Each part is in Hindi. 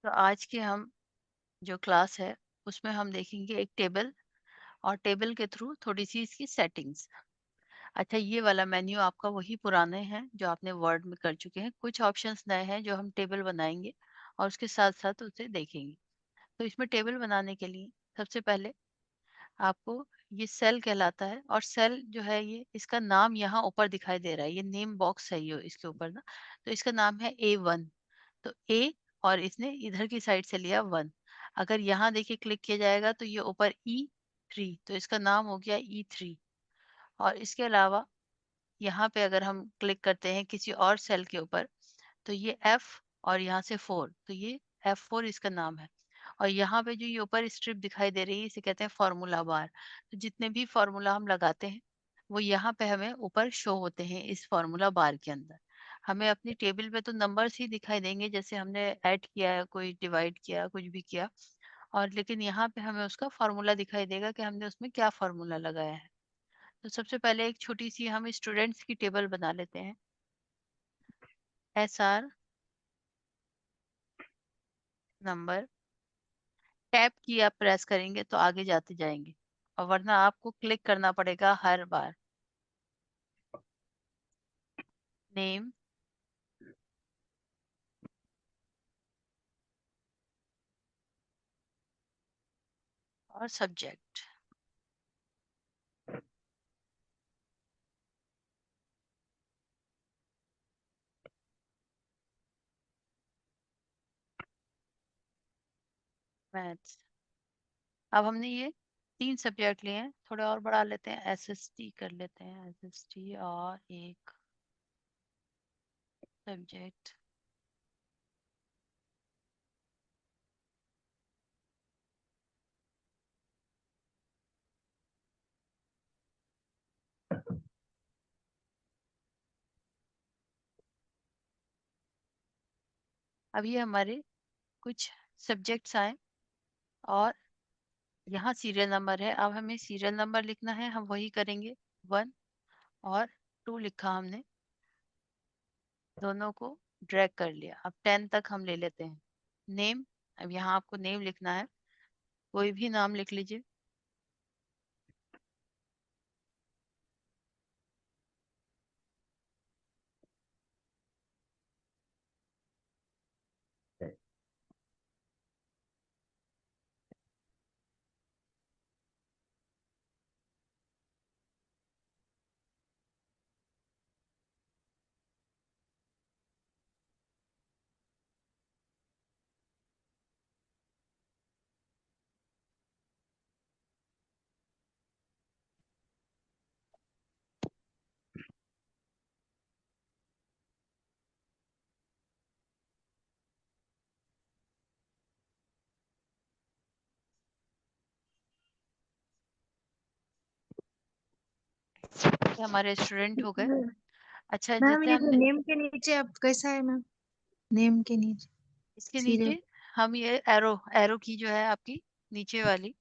तो आज की हम जो क्लास है उसमें हम देखेंगे एक टेबल और टेबल के थ्रू थोड़ी सी इसकी सेटिंग्स। अच्छा, ये वाला मेन्यू आपका वही पुराने हैं जो आपने वर्ड में कर चुके हैं। कुछ ऑप्शंस नए हैं जो हम टेबल बनाएंगे और उसके साथ साथ उसे देखेंगे। तो इसमें टेबल बनाने के लिए सबसे पहले आपको ये सेल कहलाता है, और सेल जो है ये इसका नाम यहाँ ऊपर दिखाई दे रहा है, ये नेम बॉक्स है ये इसके ऊपर ना। तो इसका नाम है A1। तो ए, और इसने इधर की साइड से लिया 1। अगर यहाँ देखिए क्लिक किया जाएगा तो ये ऊपर E3, तो इसका नाम हो गया E3। और इसके अलावा यहाँ पे अगर हम क्लिक करते हैं किसी और सेल के ऊपर तो ये F, और यहाँ से 4, तो ये F4 इसका नाम है। और यहाँ पे जो ये ऊपर स्ट्रिप दिखाई दे रही है इसे कहते हैं फॉर्मूला बार। तो जितने भी फॉर्मूला हम लगाते हैं वो यहाँ पे हमें ऊपर शो होते हैं इस फॉर्मूला बार के अंदर। हमें अपनी टेबल पे तो नंबर्स ही दिखाई देंगे, जैसे हमने ऐड किया है, कोई डिवाइड किया, कुछ भी किया। और लेकिन यहाँ पे हमें उसका फॉर्मूला दिखाई देगा कि हमने उसमें क्या फॉर्मूला लगाया है। तो सबसे पहले एक छोटी सी हम स्टूडेंट्स की टेबल बना लेते हैं। SR नंबर, टैब की आप प्रेस करेंगे तो आगे जाते जाएंगे, और वरना आपको क्लिक करना पड़ेगा हर बार। नेम और सब्जेक्ट। मैथ्स। अब हमने ये 3 सब्जेक्ट लिए हैं, थोड़े और बढ़ा लेते हैं, SST कर लेते हैं, SST और एक सब्जेक्ट। अब ये हमारे कुछ सब्जेक्ट्स आए, और यहाँ सीरियल नंबर है। अब हमें सीरियल नंबर लिखना है, हम वही करेंगे। 1 और 2 लिखा हमने, दोनों को ड्रैग कर लिया। अब 10 तक हम ले लेते हैं। नेम, अब यहाँ आपको नेम लिखना है, कोई भी नाम लिख लीजिए। ये हमारे स्टूडेंट हो गए। अच्छा, मैम जैसे ये जो हमने नेम के नीचे अब कैसा है मैम? नेम के नीचे इसके सीरियल। नीचे हम ये एरो, एरो की जो है आपकी नीचे वाली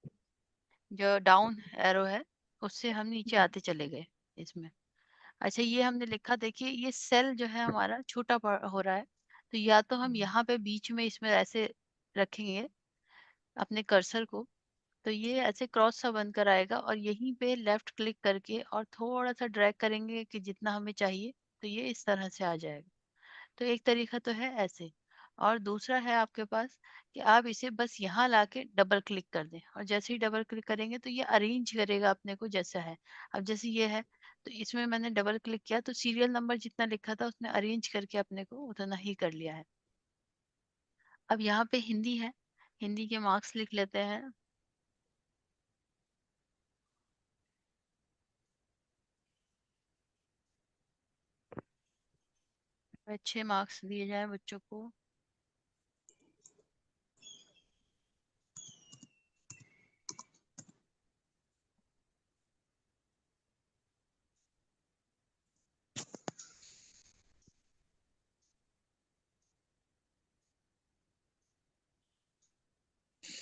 जो डाउन एरो है, उससे हम नीचे आते चले गए इसमें। अच्छा, ये हमने लिखा, देखिए ये सेल जो है हमारा छोटा हो रहा है। तो या तो हम यहाँ पे बीच में इसमें ऐसे रखेंगे अपने कर्सर को, तो ये ऐसे क्रॉस सा बनकर आएगा, और यहीं पे लेफ्ट क्लिक करके और थोड़ा सा ड्रैग करेंगे कि जितना हमें चाहिए, तो ये इस तरह से आ जाएगा। तो एक तरीका तो है ऐसे। और दूसरा है आपके पास कि आप इसे बस यहाँ लाके डबल क्लिक कर दें, और जैसे ही डबल क्लिक करेंगे तो ये अरेंज करेगा अपने को जैसा है। अब जैसे ये है, तो इसमें मैंने डबल क्लिक किया तो सीरियल नंबर जितना लिखा था उसने अरेंज करके अपने को उतना ही कर लिया है। अब यहाँ पे हिंदी है, हिंदी के मार्क्स लिख लेते हैं। अच्छे मार्क्स दिए जाए बच्चों को।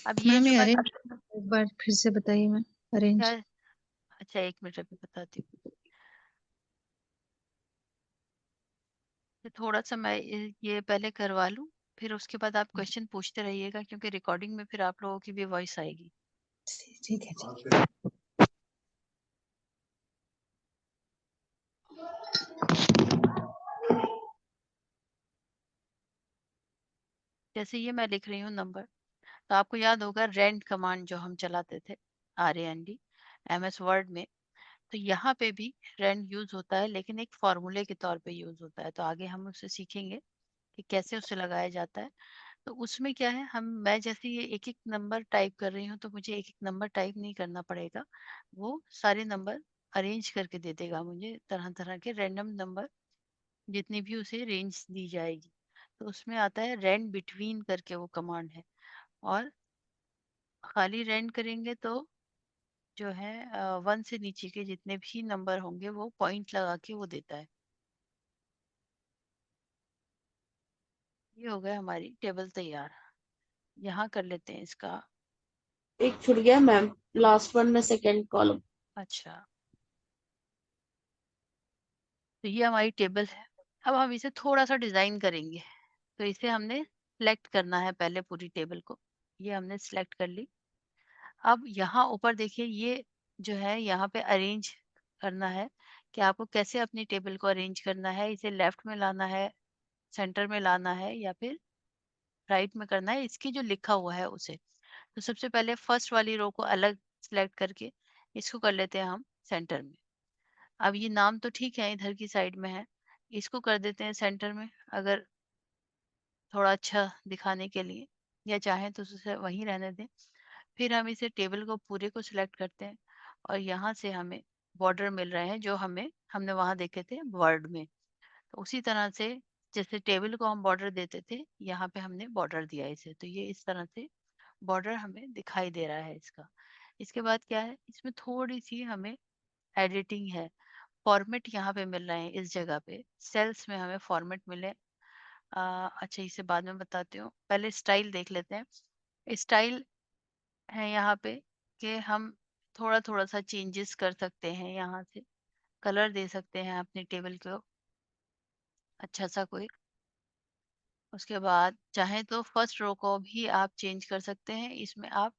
अब ये मैम जो ये मैं अरेंज एक बार फिर से बताइए मैम। क्या, अरेंज। अच्छा एक मिनट अभी बताती हूँ। तो थोड़ा सा मैं ये पहले करवा लूँ, फिर उसके बाद आप क्वेश्चन पूछते रहिएगा, क्योंकि रिकॉर्डिंग में फिर आप लोगों की भी वॉइस आएगी। ठीक है, ठीक है। जैसे ये मैं लिख रही हूँ नंबर, तो आपको याद होगा रेंड कमांड जो हम चलाते थे, RAND, MS वर्ड में। तो यहाँ पे भी रेंड यूज होता है, लेकिन एक फॉर्मूले के तौर पे यूज होता है। तो आगे हम उससे सीखेंगे कि कैसे उसे लगाया जाता है। तो उसमें क्या है, मैं जैसे ये एक एक नंबर टाइप कर रही हूँ, तो मुझे एक एक नंबर टाइप नहीं करना पड़ेगा। वो सारे नंबर अरेंज करके दे देगा मुझे, तरह तरह के रैंडम नंबर, जितनी भी उसे रेंज दी जाएगी। तो उसमें आता है रैंड बिटवीन करके, वो कमांड है। और खाली रैंड करेंगे तो जो है 1 से नीचे के जितने भी नंबर होंगे वो पॉइंट लगा के वो देता है। ये हो गया हमारी टेबल तैयार। यहाँ कर लेते हैं इसका। एक छूट गया मैम, लास्ट वन में सेकंड कॉलम। अच्छा, तो ये हमारी टेबल है। अब हम इसे थोड़ा सा डिजाइन करेंगे। तो इसे हमने सिलेक्ट करना है पहले, पूरी टेबल को। ये हमने सिलेक्ट कर ली। अब यहाँ ऊपर देखिए, ये जो है यहाँ पे अरेंज करना है कि आपको कैसे अपनी टेबल को अरेंज करना है। इसे लेफ्ट में लाना है, सेंटर में लाना है, या फिर राइट में करना है, इसकी जो लिखा हुआ है उसे। तो सबसे पहले फर्स्ट वाली रो को अलग सिलेक्ट करके इसको कर लेते हैं हम सेंटर में। अब ये नाम तो ठीक है, इधर की साइड में है, इसको कर देते हैं सेंटर में, अगर थोड़ा अच्छा दिखाने के लिए, या चाहें तो उसे वहीं रहने दें। फिर हम इसे टेबल को पूरे को सिलेक्ट करते हैं, और यहाँ से हमें बॉर्डर मिल रहे हैं जो हमने वहां देखे थे वर्ड में। तो उसी तरह से जैसे टेबल को हम बॉर्डर देते थे, यहाँ पे हमने बॉर्डर दिया इसे। तो ये इस तरह से बॉर्डर हमें दिखाई दे रहा है इसका। इसके बाद क्या है, इसमें थोड़ी सी हमें एडिटिंग है। फॉर्मेट यहाँ पे मिल रहे हैं, इस जगह पे सेल्स में हमें फॉर्मेट मिले। अच्छा, इसे बाद में बताती हूँ, पहले स्टाइल देख लेते हैं। स्टाइल है यहाँ पे कि हम थोड़ा थोड़ा सा चेंजेस कर सकते हैं। यहाँ से कलर दे सकते हैं अपनी टेबल को, अच्छा सा कोई। उसके बाद चाहे तो फर्स्ट रो को भी आप चेंज कर सकते हैं। इसमें आप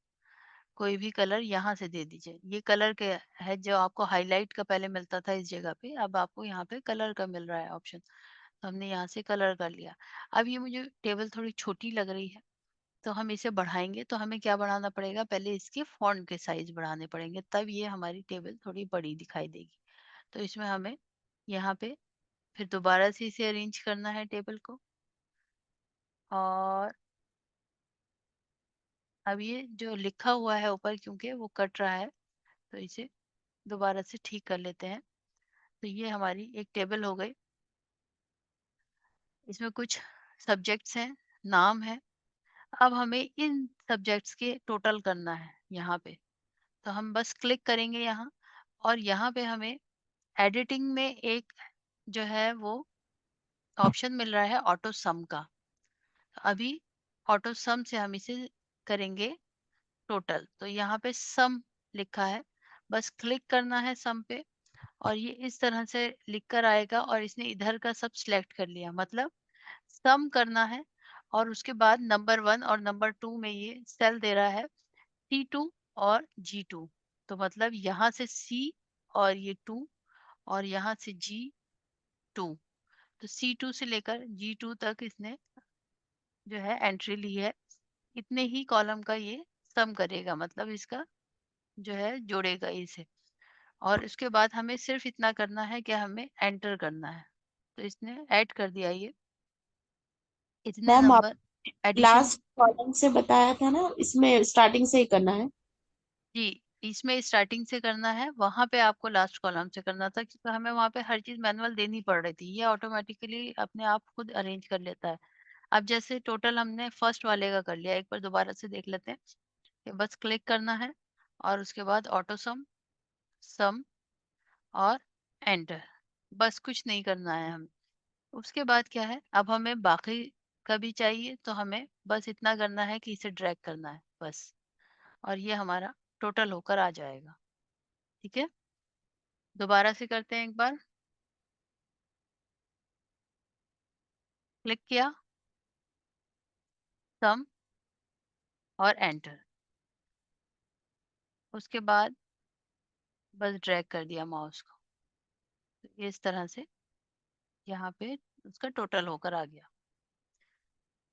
कोई भी कलर यहाँ से दे दीजिए। ये कलर के है जो आपको हाईलाइट का पहले मिलता था इस जगह पे, अब आपको यहाँ पे कलर का मिल रहा है ऑप्शन। तो हमने यहाँ से कलर कर लिया। अब ये मुझे टेबल थोड़ी छोटी लग रही है, तो हम इसे बढ़ाएंगे। तो हमें क्या बढ़ाना पड़ेगा, पहले इसके फॉन्ट के साइज बढ़ाने पड़ेंगे, तब ये हमारी टेबल थोड़ी बड़ी दिखाई देगी। तो इसमें हमें यहाँ पे फिर दोबारा से इसे अरेंज करना है टेबल को। और अब ये जो लिखा हुआ है ऊपर, क्योंकि वो कट रहा है, तो इसे दोबारा से ठीक कर लेते हैं। तो ये हमारी एक टेबल हो गई। इसमें कुछ सब्जेक्ट्स हैं, नाम है। अब हमें इन सब्जेक्ट्स के टोटल करना है यहाँ पे। तो हम बस क्लिक करेंगे यहाँ, और यहाँ पे हमें एडिटिंग में एक जो है वो ऑप्शन मिल रहा है ऑटो सम का। अभी ऑटो सम से हम इसे करेंगे टोटल। तो यहाँ पे सम लिखा है, बस क्लिक करना है सम पे, और ये इस तरह से लिख कर आएगा। और इसने इधर का सब सिलेक्ट कर लिया, मतलब सम करना है। और उसके बाद नंबर 1 और नंबर 2 में ये सेल दे रहा है C2 और G2। तो मतलब यहाँ से C और ये 2, और यहाँ से G2। तो C2 से लेकर G2 तक इसने जो है एंट्री ली है। इतने ही कॉलम का ये सम करेगा, मतलब इसका जो है जोड़ेगा इसे। और उसके बाद हमें सिर्फ इतना करना है कि हमें एंटर करना है। तो इसने ऐड कर दिया ये इतने मैम आप नंबर एडिशन। लास्ट कॉलम से बताया था ना, इसमें स्टार्टिंग से ही करना है। जी, इसमें स्टार्टिंग से करना है, वहां पे आपको लास्ट कॉलम से करना था, क्योंकि हमें वहां पे हर चीज मैनुअल देनी पड़ रही थी। ये ऑटोमेटिकली अपने आप खुद अरेंज कर लेता है। अब जैसे टोटल हमने फर्स्ट वाले का कर लिया, एक बार दोबारा से देख लेते हैं कि बस क्लिक करना है, और उसके बाद ऑटो सम, सम, और एंटर। बस कुछ नहीं करना है हमें। उसके बाद क्या है, अब हमें बाकी का भी चाहिए, तो हमें बस इतना करना है कि इसे ड्रैग करना है बस। और ये हमारा टोटल होकर आ जाएगा। ठीक है, दोबारा से करते हैं एक बार। क्लिक किया, सम और एंटर। उसके बाद बस ड्रैग कर दिया माउस को, तो इस तरह से यहाँ पे उसका टोटल होकर आ गया।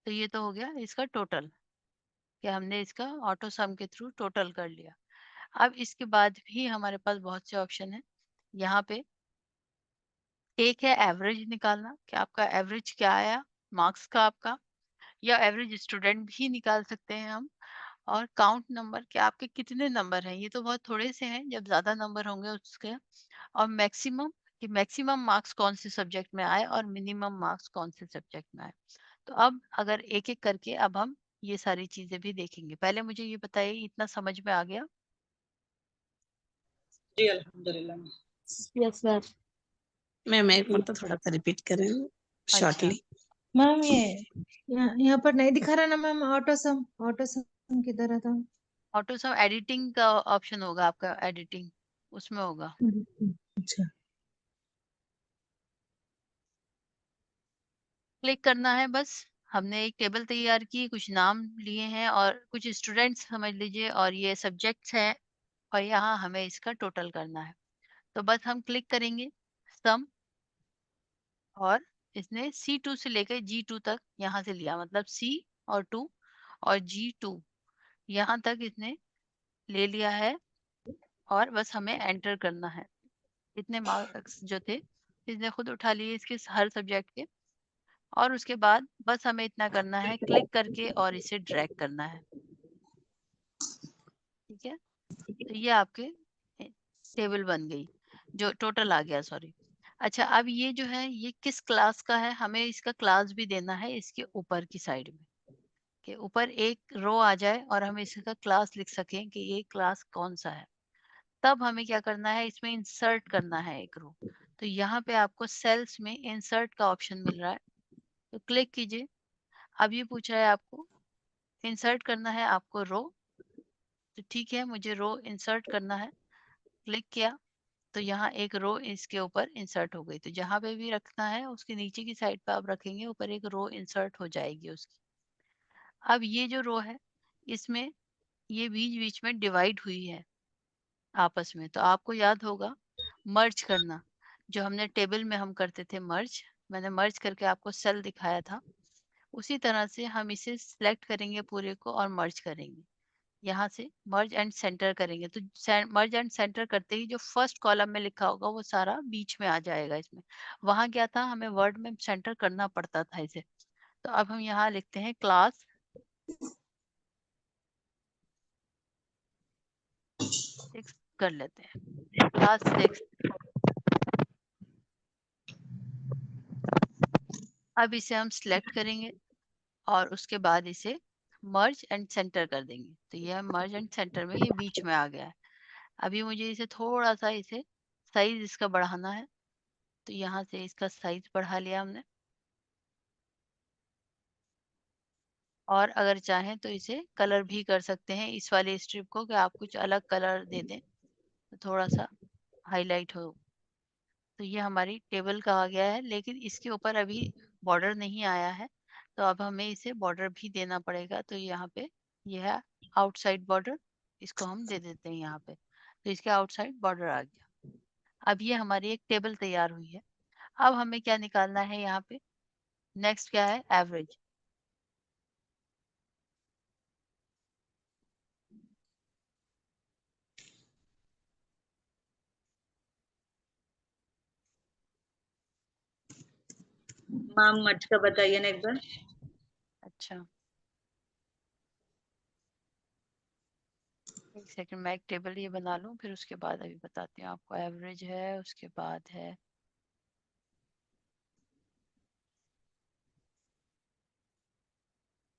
तो ये तो हो गया इसका टोटल, कि हमने इसका ऑटो सम के थ्रू टोटल कर लिया। अब इसके बाद भी हमारे पास बहुत से ऑप्शन है। यहाँ पे एक है एवरेज निकालना, कि आपका एवरेज क्या आया मार्क्स का आपका, या एवरेज स्टूडेंट भी निकाल सकते हैं हम। और काउंट नंबर, कि आपके कितने नंबर हैं, ये तो बहुत थोड़े से हैं, जब ज्यादा नंबर होंगे उसके। और मैक्सिमम, कि मैक्सिमम मार्क्स कौन से सब्जेक्ट में आए और मिनिमम मार्क्स कौन से सब्जेक्ट में आए। तो अब अगर एक एक करके अब हम ये सारी चीजें भी देखेंगे। पहले मुझे ये बताइए, इतना समझ में आ गया? जी अल्हम्दुलिल्लाह। Yes ma'am. मैम एक बार तो थोड़ा सा रिपीट करें अच्छा, शॉर्टली। मैम ये यहाँ पर नहीं दिखा रहा ना मैम, ऑटो सम किधर है था? ऑटो सम एडिटिंग का ऑप्शन होगा आपका, एडिटिंग उसमें होगा। अच्छा, क्लिक करना है बस। हमने एक टेबल तैयार की, कुछ नाम लिए हैं और कुछ स्टूडेंट्स समझ लीजिए, और ये सब्जेक्ट्स हैं, और यहाँ हमें इसका टोटल करना है। तो बस हम क्लिक करेंगे सम, और इसने C2 से लेकर G2 तक यहाँ से लिया, मतलब C और 2 और G2 यहाँ तक इसने ले लिया है। और बस हमें एंटर करना है। इतने मार्क्स जो थे इसने खुद उठा लिए इसके हर सब्जेक्ट के। और उसके बाद बस हमें इतना करना है, क्लिक करके और इसे ड्रैग करना है। ठीक है, तो ये आपके टेबल बन गई, जो टोटल आ गया, सॉरी। अच्छा, अब ये जो है ये किस क्लास का है, हमें इसका क्लास भी देना है इसके ऊपर की साइड में, कि ऊपर एक रो आ जाए और हम इसका क्लास लिख सकें कि ये क्लास कौन सा है। तब हमें क्या करना है, इसमें इंसर्ट करना है एक रो। तो यहाँ पे आपको सेल्स में इंसर्ट का ऑप्शन मिल रहा है, तो क्लिक कीजिए। अब ये पूछ रहा है आपको इंसर्ट करना है आपको रो, तो ठीक है, मुझे रो इंसर्ट करना है। क्लिक किया, तो यहाँ एक रो इसके ऊपर इंसर्ट हो गई। तो जहाँ पे भी रखना है उसके नीचे की साइड पे आप रखेंगे, ऊपर एक रो इंसर्ट हो जाएगी उसकी। अब ये जो रो है इसमें ये बीच बीच में डिवाइड हुई है आपस में, तो आपको याद होगा मर्ज करना, जो हमने टेबल में हम करते थे मर्ज। मैंने मर्ज करके आपको सेल दिखाया था। उसी तरह से हम इसे सिलेक्ट करेंगे पूरे को और मर्ज करेंगे। यहाँ से मर्ज एंड सेंटर करेंगे, तो मर्ज एंड सेंटर करते ही जो फर्स्ट कॉलम में लिखा होगा वो सारा बीच में आ जाएगा इसमें। वहां क्या था, हमें वर्ड में सेंटर करना पड़ता था इसे। तो अब हम यहाँ लिखते हैं क्लास सिक्स, कर लेते हैं क्लास सिक्स। अब इसे हम सिलेक्ट करेंगे और उसके बाद इसे मर्ज एंड सेंटर कर देंगे। तो यह मर्ज एंड सेंटर में ये बीच में आ गया है। अभी मुझे इसे थोड़ा सा इसे साइज इसका बढ़ाना है, तो यहाँ से इसका साइज बढ़ा लिया हमने। और अगर चाहें तो इसे कलर भी कर सकते हैं इस वाले स्ट्रिप को, कि आप कुछ अलग कलर दे दें तो थोड़ा सा हाईलाइट हो। तो ये हमारी टेबल का आ गया है, लेकिन इसके ऊपर अभी बॉर्डर नहीं आया है, तो अब हमें इसे बॉर्डर भी देना पड़ेगा। तो यहाँ पे यह है आउटसाइड बॉर्डर, इसको हम दे देते हैं यहाँ पे। तो इसके आउटसाइड बॉर्डर आ गया। अब ये हमारी एक टेबल तैयार हुई है। अब हमें क्या निकालना है यहाँ पे, नेक्स्ट क्या है, एवरेज। मैम मर्ज का बताइए ना एक बार। अच्छा, एक सेकंड, मैं एक टेबल ये बना लूं, फिर उसके बाद अभी बताती हूँ आपको। एवरेज है, उसके बाद है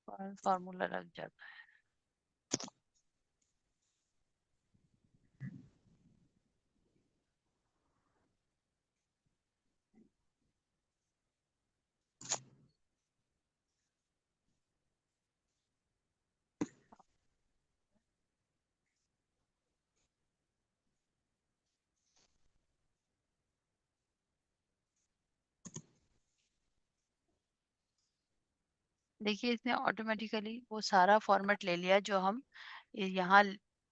फार्मूला लग जाता है। देखिए इसने ऑटोमेटिकली वो सारा फॉर्मेट ले लिया जो हम यहाँ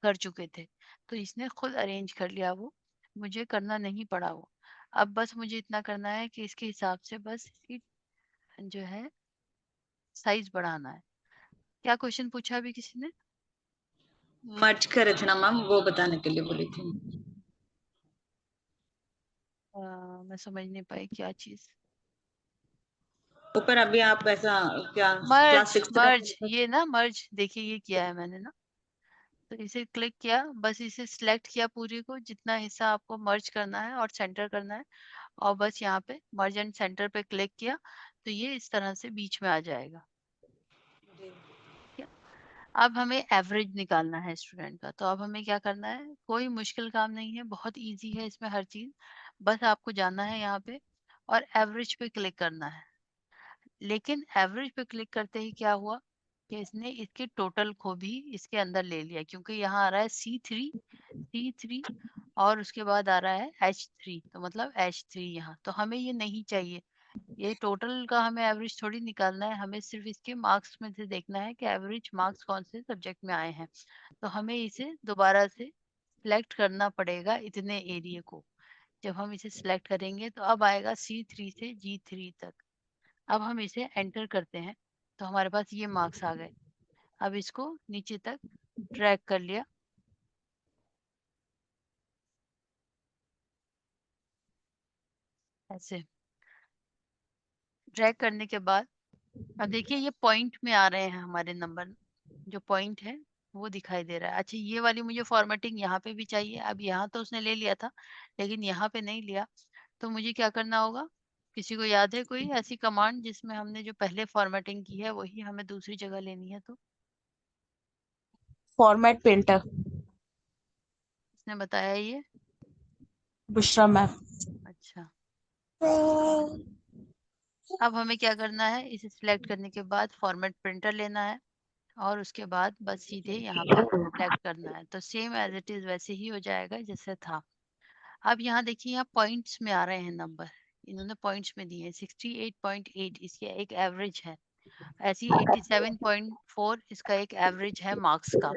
कर चुके थे, तो इसने खुद अरेंज कर लिया वो, मुझे करना नहीं पड़ा वो। अब बस मुझे इतना करना है कि इसके हिसाब से बस इसकी जो है साइज बढ़ाना है। क्या क्वेश्चन पूछा अभी किसी ने? मर्ज करे थे ना मैम, वो बताने के लिए बोली थी। मैं समझ नहीं पाई क्या चीज। ऊपर अभी आप ऐसा क्या क्लास मर्ज 6 मर्ज ये ना मर्ज, देखिए ये किया है मैंने ना, तो इसे क्लिक किया, बस इसे सिलेक्ट किया पूरी को, जितना हिस्सा आपको मर्ज करना है और सेंटर करना है, और बस यहाँ पे मर्ज एंड सेंटर पे क्लिक किया, तो ये इस तरह से बीच में आ जाएगा। ठीक है? अब हमें एवरेज निकालना है स्टूडेंट का, तो अब हमें क्या करना है, कोई मुश्किल काम नहीं है, बहुत इजी है इसमें हर चीज। बस आपको जाना है यहाँ पे और एवरेज पे क्लिक करना है। लेकिन एवरेज पे क्लिक करते ही क्या हुआ कि इसने इसके टोटल को भी इसके अंदर ले लिया, क्योंकि यहाँ आ रहा है C3 और उसके बाद आ रहा है H3, तो मतलब H3 यहाँ, तो हमें ये नहीं चाहिए। ये टोटल का हमें एवरेज थोड़ी निकालना है, हमें सिर्फ इसके मार्क्स में से देखना है कि एवरेज मार्क्स कौन से सब्जेक्ट में आए हैं। तो हमें इसे दोबारा से सिलेक्ट करना पड़ेगा इतने एरिया को। जब हम इसे सिलेक्ट करेंगे तो अब आएगा C3 से G3 तक। अब हम इसे एंटर करते हैं, तो हमारे पास ये मार्क्स आ गए। अब इसको नीचे तक ड्रैग कर लिया, ऐसे ड्रैग करने के बाद अब देखिए ये पॉइंट में आ रहे हैं हमारे नंबर, जो पॉइंट है वो दिखाई दे रहा है। अच्छा ये वाली मुझे फॉर्मेटिंग यहाँ पे भी चाहिए। अब यहाँ तो उसने ले लिया था, लेकिन यहाँ पे नहीं लिया, तो मुझे क्या करना होगा? किसी को याद है कोई ऐसी कमांड जिसमें हमने जो पहले फॉर्मेटिंग की है वही हमें दूसरी जगह लेनी है? तो फॉर्मेट प्रिंटर, इसने बताया ये। बुशरा मैम। अच्छा, अब हमें क्या करना है, इसे सिलेक्ट करने के बाद फॉर्मेट प्रिंटर लेना है और उसके बाद बस सीधे यहाँ पे सिलेक्ट करना है, तो सेम एज इट इज वैसे ही हो जाएगा जैसे था। अब यहाँ देखिए, यहाँ पॉइंट्स में आ रहे हैं नंबर, इन्होंने पॉइंट्स में दिए 68.8 इसकी एक एवरेज है, ऐसी 87.4 इसका एक एवरेज है मार्क्स का।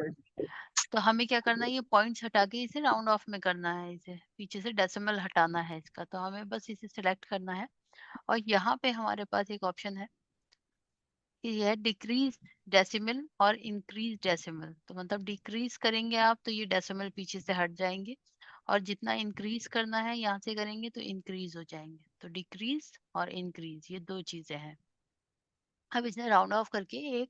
तो हमें क्या करना है, ये पॉइंट्स हटा के इसे राउंड ऑफ में करना है, इसे पीछे से डेसिमल हटाना है इसका, तो हमें बस इसे सिलेक्ट करना है। और यहाँ पे हमारे पास एक ऑप्शन है कि यह डिक्रीज डेसिमल और इंक्रीज डेसिमल, तो मतलब डिक्रीज करेंगे आप तो ये डेसिमल पीछे से हट जाएंगे, और जितना इंक्रीज करना है यहाँ से करेंगे तो इंक्रीज हो जाएंगे। तो डिक्रीज और इंक्रीज ये दो चीजें हैं। अब इसने राउंड ऑफ करके एक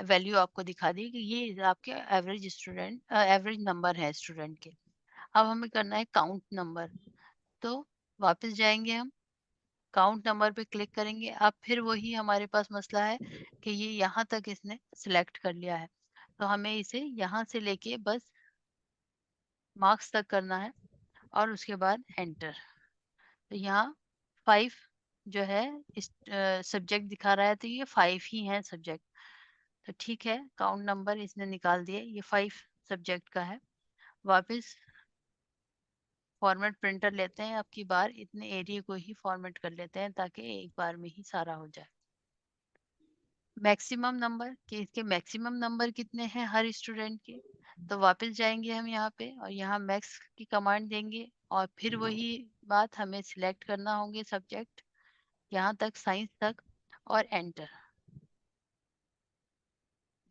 वैल्यू आपको दिखा दी कि ये आपके एवरेज नंबर है स्टूडेंट के। अब हमें करना है काउंट नंबर, तो वापस जाएंगे हम, काउंट नंबर पे क्लिक करेंगे। अब फिर वही हमारे पास मसला है कि ये यहाँ तक इसने सिलेक्ट कर लिया है, तो हमें इसे यहाँ से लेके बस मार्क्स तक करना है और उसके बाद एंटर। तो यहाँ 5 जो है इस सब्जेक्ट दिखा रहा है, तो ये 5 ही है सब्जेक्ट। तो ठीक है, काउंट नंबर इसने निकाल दिए, ये 5 सब्जेक्ट का है। वापस फॉर्मेट प्रिंटर लेते हैं, अब की बार इतने एरिया को ही फॉर्मेट कर लेते हैं ताकि एक बार में ही सारा हो जाए। मैक्सिमम नंबर कि इसके मैक्सिमम नंबर कितने हैं हर स्टूडेंट के, तो वापस जाएंगे हम यहाँ पे और यहाँ मैक्स की कमांड देंगे, और फिर वही बात हमें सिलेक्ट करना होंगे सब्जेक्ट यहाँ तक, साइंस तक, और एंटर।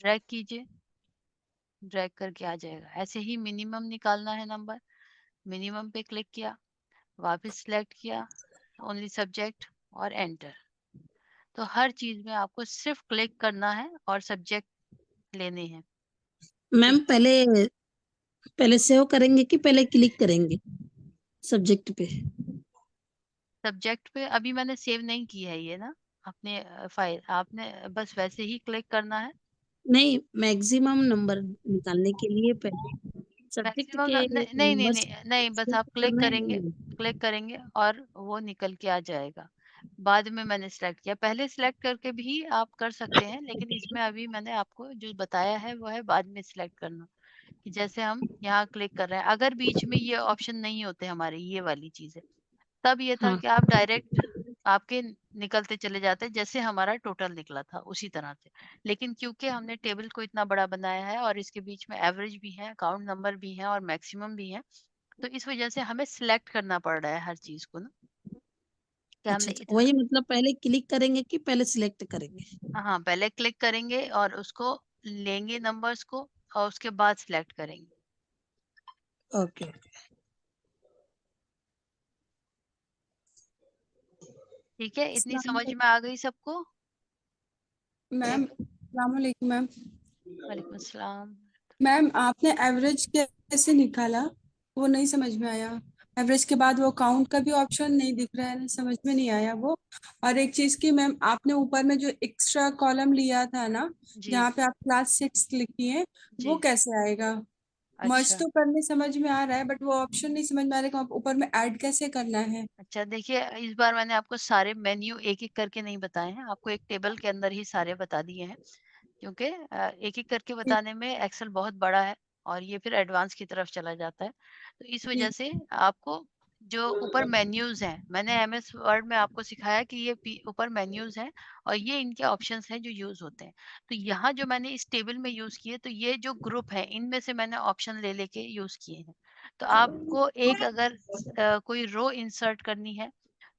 ड्रैग कीजिए, ड्रैग करके आ जाएगा। ऐसे ही मिनिमम निकालना है नंबर, मिनिमम पे क्लिक किया, वापस सिलेक्ट किया ओनली सब्जेक्ट और एंटर। तो हर चीज में आपको सिर्फ क्लिक करना है और सब्जेक्ट लेने हैं। मैम पहले पहले सेव करेंगे कि पहले क्लिक करेंगे सब्जेक्ट पे? सब्जेक्ट पे अभी मैंने सेव नहीं की है ये ना अपने फाइल, आपने बस वैसे ही क्लिक करना है। नहीं, मैक्सिमम नंबर निकालने के लिए पहले सब्जेक्ट मैक्सिमम के नहीं नहीं नहीं नंबर्स नहीं नहीं, बस आप क्लिक करना करेंगे, है। क्लिक करेंगे और वो निकल के आ जाएगा। बाद में मैंने सिलेक्ट किया, पहले सिलेक्ट करके भी आप कर सकते हैं, लेकिन इसमें अभी मैंने आपको जो बताया है वो है बाद में सिलेक्ट करना। कि जैसे हम यहाँ क्लिक कर रहे हैं, अगर बीच में ये ऑप्शन नहीं होते हमारे ये वाली चीजें, तब ये था हाँ, कि आप डायरेक्ट आपके निकलते चले जाते हैं जैसे हमारा टोटल निकला था उसी तरह से। लेकिन क्योंकि हमने टेबल को इतना बड़ा बनाया है और इसके बीच में एवरेज भी है, काउंट नंबर भी है और मैक्सिमम भी है, तो इस वजह से हमें सिलेक्ट करना पड़ रहा है हर चीज को ना, कि अच्छा हमने अच्छा, इतना। वही मतलब पहले क्लिक करेंगे कि पहले सिलेक्ट करेंगे? हाँ, पहले क्लिक करेंगे और उसको लेंगे नंबर्स को और उसके बाद सिलेक्ट करेंगे। ओके। ठीक है, इतनी अस्सलाम समझ में आ गई सबको? मैम, अस्सलाम वालेकुम मैम। वालेकुम अस्सलाम। मैम आपने एवरेज कैसे निकाला, वो नहीं समझ में आया। एवरेज के बाद वो काउंट का भी ऑप्शन नहीं दिख रहा है, समझ में नहीं आया वो। और एक चीज की मैम, आपने ऊपर में जो एक्स्ट्रा कॉलम लिया था ना, जी जहाँ पे आप क्लास 6 लिखी है, जी। वो कैसे आएगा? मर्ज अच्छा तो करने समझ में आ रहा है, बट वो ऑप्शन नहीं समझ में आ रहा है कि आप ऊपर में ऐड कैसे करना है। अच्छा, देखिए इस बार मैंने आपको सारे मेन्यू एक एक करके नहीं बताए हैं, आपको एक टेबल के अंदर ही सारे बता दिए हैं, क्योंकि एक एक करके जी बताने में एक्सेल बहुत बड़ा है और ये फिर एडवांस की तरफ चला जाता है। तो इस वजह जी से आपको जो ऊपर मेन्यूज हैं, मैंने एमएस वर्ड में आपको सिखाया कि ये ऊपर मेन्यूज हैं और ये इनके ऑप्शंस हैं जो यूज होते हैं। तो यहाँ जो मैंने इस टेबल में यूज किए, तो ये जो ग्रुप है इनमें से मैंने ऑप्शन ले लेके यूज किए हैं। तो आपको एक अगर कोई रो इंसर्ट करनी है,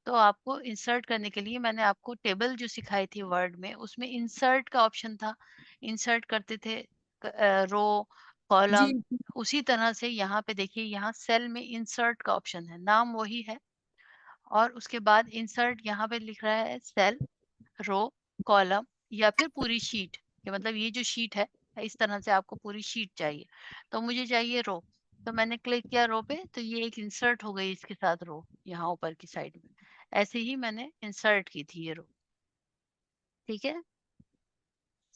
तो आपको इंसर्ट करने के लिए मैंने आपको टेबल जो सिखाई थी वर्ड में, उसमें इंसर्ट का ऑप्शन था। इंसर्ट करते थे रो, जी कॉलम। उसी तरह से यहाँ पे देखिए, यहाँ सेल में इंसर्ट का ऑप्शन है, नाम वही है। और उसके बाद इंसर्ट यहाँ पे लिख रहा है सेल, रो, कॉलम या फिर पूरी शीट, कि मतलब ये जो शीट है, इस तरह से आपको पूरी शीट चाहिए। तो मुझे चाहिए रो, तो मैंने क्लिक किया रो पे, तो ये एक इंसर्ट हो गई इसके साथ रो, यहाँ ऊपर की साइड में। ऐसे ही मैंने इंसर्ट की थी ये रो। ठीक है,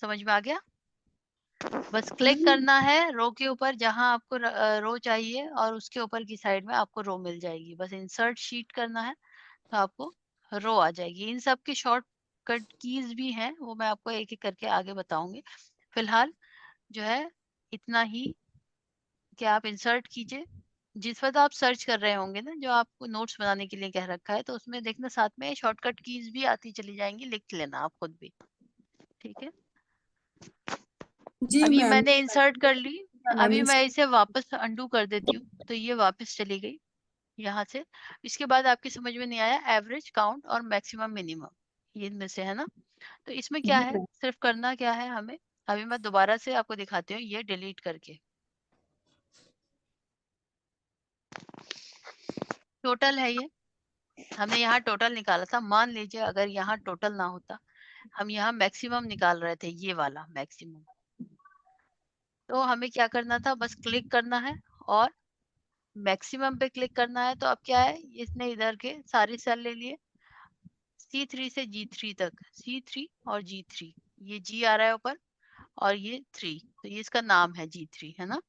समझ में आ गया? बस क्लिक मैम। करना है रो के ऊपर जहां आपको रो चाहिए और उसके ऊपर की साइड में आपको रो मिल जाएगी। बस इंसर्ट शीट करना है तो आपको रो आ जाएगी। इन सब की शॉर्टकट कीज भी हैं, वो मैं आपको एक एक करके आगे बताऊंगी। फिलहाल जो है इतना ही, कि आप इंसर्ट कीजिए। जिस वक्त आप सर्च कर रहे होंगे ना, जो आपको नोट्स बनाने के लिए कह रखा है, तो उसमें देखना साथ में शॉर्टकट कीज भी आती चली जाएंगी, लिख लेना आप खुद भी। ठीक है, जी अभी मैम। मैंने इंसर्ट कर ली। मैम अभी मैं इसे वापस अंडू कर देती हूँ, तो ये वापस चली गई यहाँ से। इसके बाद आपकी समझ में नहीं आया एवरेज, काउंट और मैक्सिमम मिनिमम, ये इनमें से है ना। तो इसमें क्या जी है, मैम। सिर्फ करना क्या है हमें। अभी मैं दोबारा से आपको दिखाती हूँ ये डिलीट करके। टोटल है ये, हमने यहाँ टोटल निकाला था। मान लीजिए अगर यहाँ टोटल ना होता, हम यहाँ मैक्सिमम निकाल रहे थे, ये वाला मैक्सिमम। तो हमें क्या करना था, बस क्लिक करना है और मैक्सिमम पे क्लिक करना है। तो अब क्या है, इसने इधर के सारे सेल ले लिए, C3 से G3 तक, C3 और G3, ये G आ रहा है ऊपर और ये 3, तो ये इसका नाम है G3, है ना।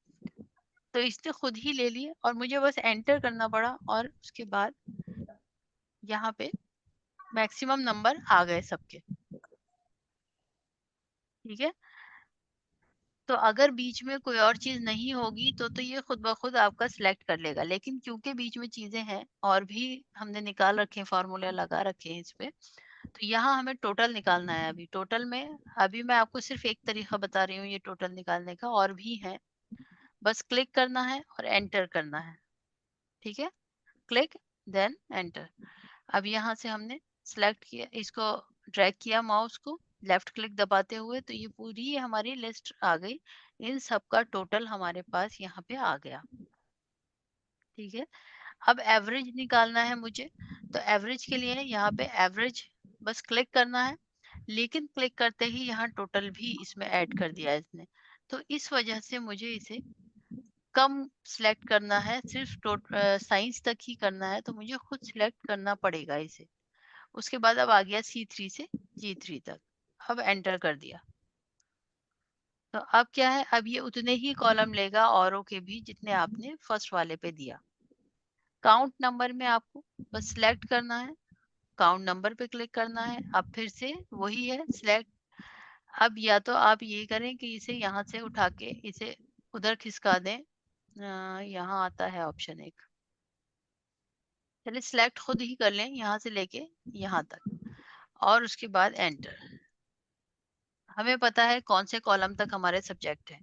तो इसने खुद ही ले लिए और मुझे बस एंटर करना पड़ा और उसके बाद यहाँ पे मैक्सिमम नंबर आ गए सबके। ठीक है, तो अगर बीच में कोई और चीज नहीं होगी तो ये खुद ब खुद आपका सिलेक्ट कर लेगा। लेकिन क्योंकि बीच में चीजें हैं और भी हमने निकाल रखे हैं, फॉर्मूला लगा रखे हैं इस पे, तो यहाँ हमें टोटल निकालना है। अभी टोटल में, अभी मैं आपको सिर्फ एक तरीका बता रही हूँ ये टोटल निकालने का, और भी है। बस क्लिक करना है और एंटर करना है। ठीक है, क्लिक देन एंटर। अब यहाँ से हमने सिलेक्ट किया, इसको ड्रैग किया माउस को लेफ्ट क्लिक दबाते हुए, तो ये पूरी हमारी लिस्ट आ गई। इन सब का टोटल हमारे पास यहाँ पे आ गया। ठीक है, अब एवरेज निकालना है मुझे। तो एवरेज के लिए यहाँ पे एवरेज बस क्लिक करना है, लेकिन क्लिक करते ही यहाँ टोटल भी इसमें ऐड कर दिया है इसने। तो इस वजह से मुझे इसे कम सिलेक्ट करना है, सिर्फ साइंस तक ही करना है, तो मुझे खुद सिलेक्ट करना पड़ेगा इसे। उसके बाद अब आ गया C3 से G3 तक, अब एंटर कर दिया। तो अब क्या है, अब ये उतने ही कॉलम लेगा औरों के भी जितने आपने फर्स्ट वाले पे दिया। काउंट नंबर में आपको बस सिलेक्ट करना है, काउंट नंबर पे क्लिक करना है। अब फिर से वही है सिलेक्ट। अब या तो आप ये करें कि इसे यहाँ से उठा के इसे उधर खिसका दें। यहाँ आता है ऑप्शन एक, चलिए सिलेक्ट खुद ही कर लें यहाँ से लेके यहाँ तक और उसके बाद एंटर। हमें पता है कौन से कॉलम तक हमारे सब्जेक्ट है।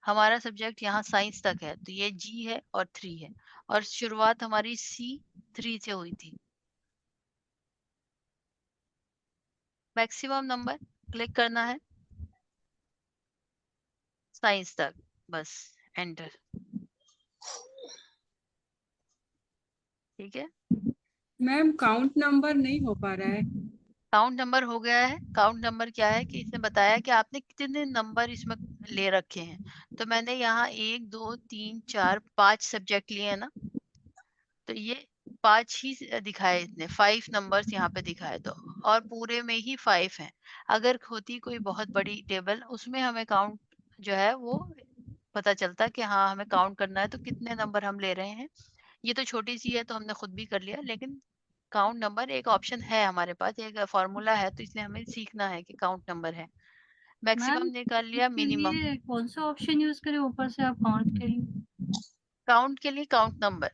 हमारा सब्जेक्ट यहाँ साइंस तक है तो ये जी है और 3 है और शुरुआत हमारी C3 से हुई थी। मैक्सिमम नंबर क्लिक करना है साइंस तक, बस एंटर। ठीक है, मैम काउंट नंबर नहीं हो पा रहा है। काउंट नंबर हो गया है। काउंट नंबर क्या है कि इसने बताया कि आपने कितने नंबर इसमें ले रखे हैं। तो मैंने यहाँ 1 2 3 4 5 सब्जेक्ट लिए हैं ना, तो ये 5 ही दिखाए इसने, 5 नंबर्स यहाँ पे दिखाए तो, और पूरे में ही 5 हैं। अगर होती कोई बहुत बड़ी टेबल उसमें हमें काउंट जो है वो पता चलता कि हाँ हमें काउंट करना है तो कितने नंबर हम ले रहे हैं। ये तो छोटी सी है तो हमने खुद भी कर लिया, लेकिन काउंट नंबर एक ऑप्शन है हमारे पास, एक फॉर्मूला है, तो इसलिए हमें सीखना है कि काउंट नंबर है। मैक्सिमम मैम निकाल लिया, इसके मिनिमम। लिए कौन सा ऑप्शन यूज करें ऊपर से आप काउंट के लिए? काउंट के लिए काउंट नंबर,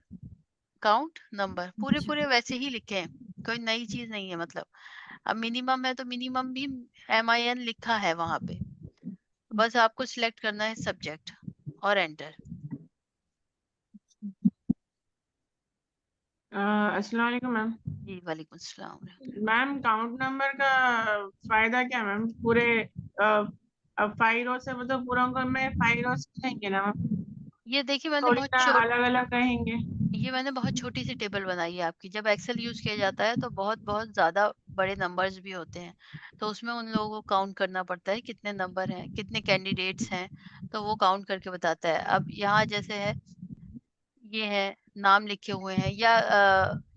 काउंट नंबर पूरे अच्छा। पूरे वैसे ही लिखे हैं, कोई नई चीज नहीं है। मतलब अब मिनिमम है तो मिनिमम भी MIN लिखा है वहां पे, बस आपको सिलेक्ट करना है सब्जेक्ट और एंटर। अस्सलाम वालेकुम मैम। जी वालेकुम सलाम। मैम काउंट नंबर का फायदा क्या मैम? पूरे 5 रो से मतलब पूरा में 5 रो से कहेंगे ना मैम, ये देखिए मैंने थोड़ी बहुत ना अलग अलग कहेंगे। ये मैंने बहुत छोटी सी टेबल बनाई है आपकी। जब एक्सेल यूज किया जाता है तो बहुत बहुत ज्यादा बड़े नंबर्स भी होते हैं, तो उसमें उन लोगों को काउंट करना पड़ता है कितने नंबर हैं, कितने कैंडिडेट्स हैं, तो वो काउंट करके बताता है। अब यहाँ जैसे है, ये है नाम लिखे हुए हैं, या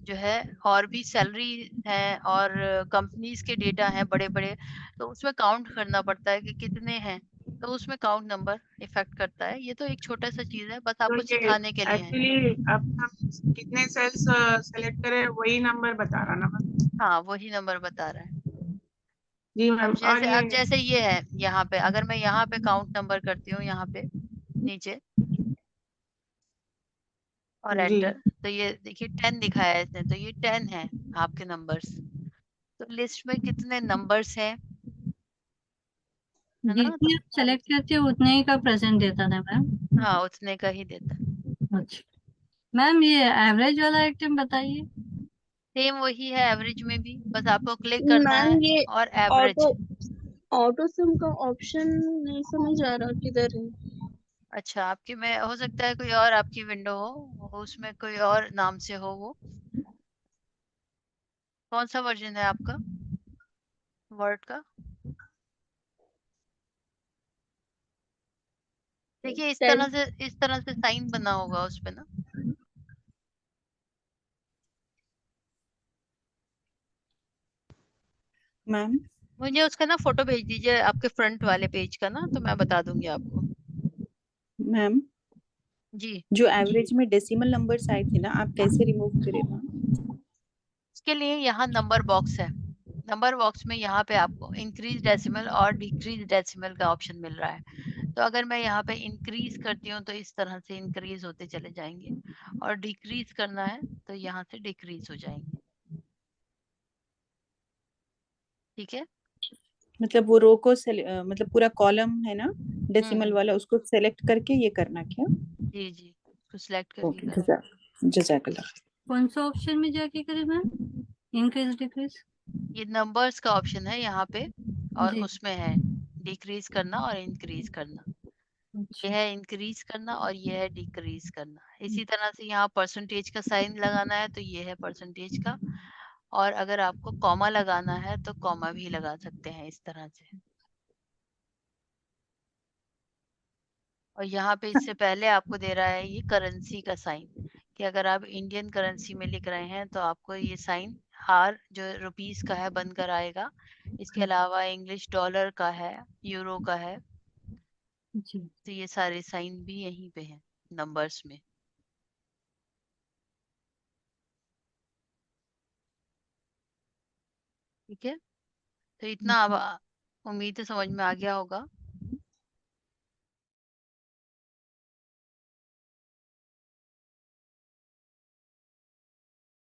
जो है और भी सैलरी है और कंपनीज के डेटा हैं बड़े बड़े, तो उसमें काउंट करना पड़ता है कि कितने हैं, तो उसमें काउंट नंबर इफेक्ट करता है। ये तो एक छोटा सा चीज है, बस तो आपको ये सिखाने के लिए है। एक्चुअली अब हम कितने सेल्स सेलेक्ट करें वही नंबर बता रहा ना मैम? हाँ वही नंबर बता रहा है। जी मैम। और अब ये जैसे ये है यहाँ पे, अगर मैं यहाँ पे काउंट नंबर करती हूँ यहाँ पे नीचे और जी एंटर, तो ये देखिए 10 दिखाया है इसने, तो ये 10 है आपके नंबर्स। तो लिस्ट में कितने नंबर्स हैं, है ना? तो जितने आप सेलेक्ट करते हो उतने ही का प्रेजेंट देता था मैम। हाँ उतने का ही देता है। अच्छा मैम, ये एवरेज वाला आइटम बताइए। सेम वही है एवरेज में भी, बस आपको क्लिक करना मैम है ये और एवरेज। ऑटो ऑटो सम का ऑप्शन नहीं समझ आ रहा किधर है। अच्छा, आपकी में हो सकता है कोई और आपकी विंडो हो, उसमें कोई और नाम से हो वो। कौन सा वर्जन है आपका वर्ड का? देखिए टेन इस तरह से साइन बना होगा उस पे ना। मैम मुझे उसका ना फोटो भेज दीजिए आपके फ्रंट वाले पेज का ना, तो मैं बता दूंगी आपको। मैम जी, जो एवरेज में डेसिमल नंबर्स आए थे ना, आप कैसे रिमूव करें मैम? इसके लिए यहाँ नंबर बॉक्स है। नंबर बॉक्स में यहाँ पे आपको इंक्रीज डेसिमल और डिक्रीज डेसिमल का ऑप्शन मिल रहा है। तो अगर मैं यहाँ पे इंक्रीज करती हूँ तो इस तरह से इंक्रीज होते चले जाएंगे, और डिक्रीज करना है तो यहाँ से डिक्रीज हो जाएंगे। ठीक है। मतलब वो रो को मतलब पूरा कॉलम है ना डेसिमल हम्म, वाला, उसको सेलेक्ट करके ये करना क्या? जी जी, उसको सिलेक्ट करके ओके, करना। जजाकल्लाह। कौन सा ऑप्शन में जाके करें मैम? Increase decrease? ये नंबर्स का ऑप्शन है यहाँ पे, और जी। उसमें है डिक्रीज करना और इंक्रीज करना। ये अच्छा। है इंक्रीज करना और ये है डिक्रीज करना। इसी तरह से यहाँ परसेंटेज का साइन लगाना है तो ये है परसेंटेज का, और अगर आपको कॉमा लगाना है तो कॉमा भी लगा सकते हैं इस तरह से। और यहाँ पे इससे पहले आपको दे रहा है ये करेंसी का साइन, कि अगर आप इंडियन करेंसी में लिख रहे हैं तो आपको ये साइन हार जो रुपीस का है बनकर आएगा। इसके अलावा इंग्लिश डॉलर का है, यूरो का है, जी। तो ये सारे साइन भी यहीं पे हैं नंबर्स में। ठीक है, तो इतना अब उम्मीद है समझ में आ गया होगा।